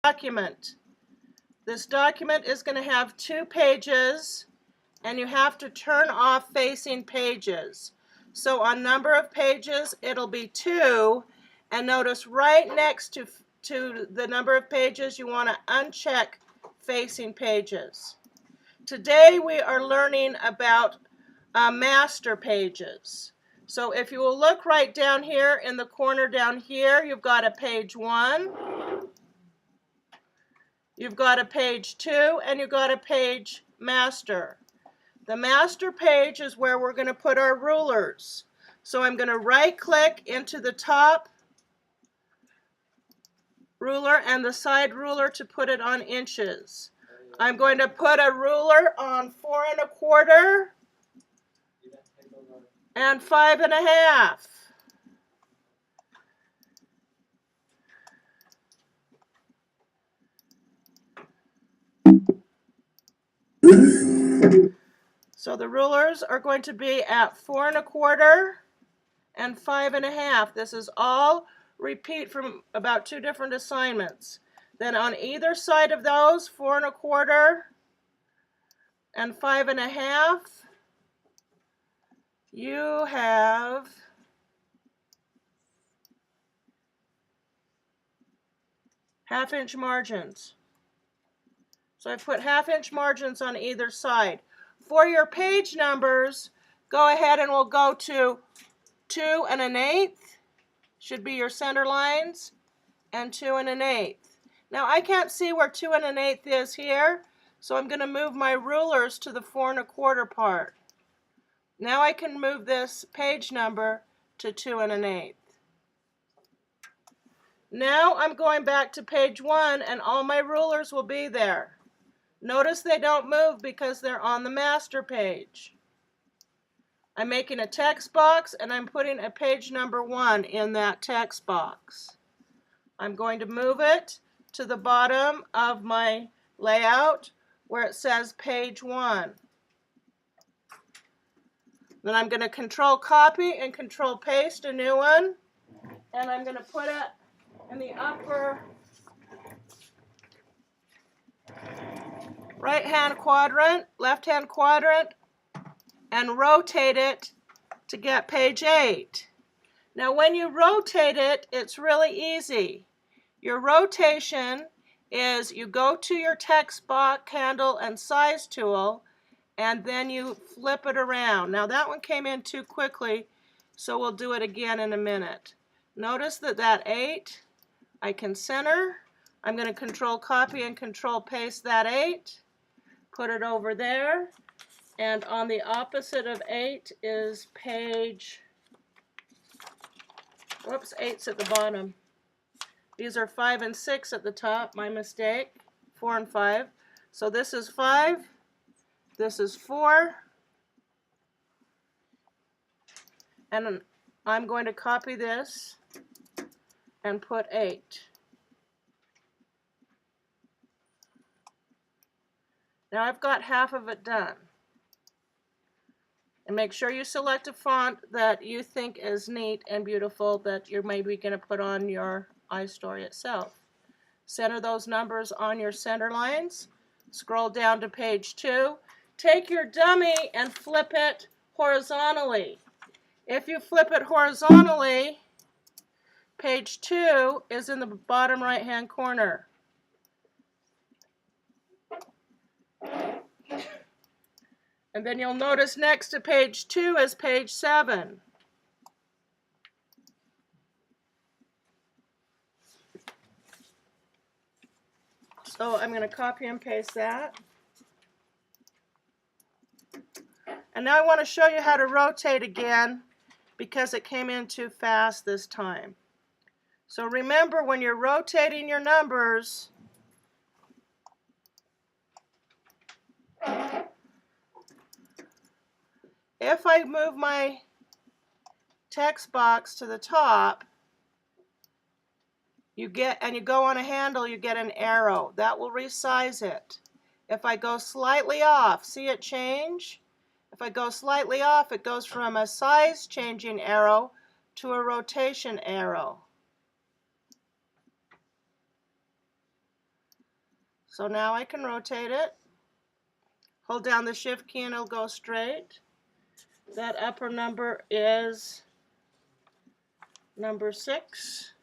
document. This document is going to have 2 pages, and you have to turn off facing pages. So on number of pages, it'll be 2, and notice right next to the number of pages, you want to uncheck facing pages. Today we are learning about master pages. So if you will look right down here in the corner down here, you've got a page 1, you've got a page 2, and you've got a page master. The master page is where we're going to put our rulers. So I'm going to right click into the top ruler and the side ruler to put it on inches. I'm going to put a ruler on 4 1/4 and 5 1/2. So the rulers are going to be at 4 1/4 and 5 1/2. This is all repeat from about 2 different assignments. Then on either side of those, 4 1/4 and 5 1/2, you have half-inch margins. So I put half-inch margins on either side. For your page numbers, go ahead and we'll go to 2 1/8, should be your center lines, and 2 1/8. Now I can't see where 2 1/8 is here, so I'm going to move my rulers to the 4 1/4 part. Now I can move this page number to 2 1/8. Now I'm going back to page 1 and all my rulers will be there. Notice they don't move because they're on the master page. I'm making a text box and I'm putting a page number 1 in that text box. I'm going to move it to the bottom of my layout where it says page 1. Then I'm going to control copy and control paste a new one, and I'm going to put it in the upper right-hand quadrant, left-hand quadrant, and rotate it to get page 8. Now when you rotate it, it's really easy. Your rotation is you go to your text box, handle, and size tool, and then you flip it around. Now that one came in too quickly, so we'll do it again in a minute. Notice that 8, I can center. I'm going to control copy and control paste that 8. Put it over there, and on the opposite of 8 is page, whoops, 8's at the bottom. These are 5 and 6 at the top, my mistake, 4 and 5. So this is 5, this is 4, and I'm going to copy this and put 8. Now I've got half of it done. And make sure you select a font that you think is neat and beautiful that you're maybe going to put on your iStory itself. Center those numbers on your center lines. Scroll down to page 2. Take your dummy and flip it horizontally. If you flip it horizontally, page 2 is in the bottom right-hand corner. And then you'll notice next to page 2 is page 7. So I'm going to copy and paste that. And now I want to show you how to rotate again because it came in too fast this time. So remember, when you're rotating your numbers, if I move my text box to the top, you go on a handle, you get an arrow. That will resize it. If I go slightly off, see it change? If I go slightly off, it goes from a size changing arrow to a rotation arrow. So now I can rotate it. Hold down the shift key and it'll go straight. That upper number is number 6.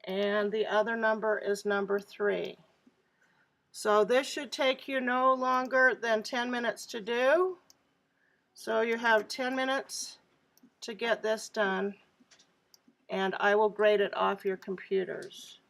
And the other number is number 3. So this should take you no longer than 10 minutes to do. So you have 10 minutes to get this done, and I will grade it off your computers.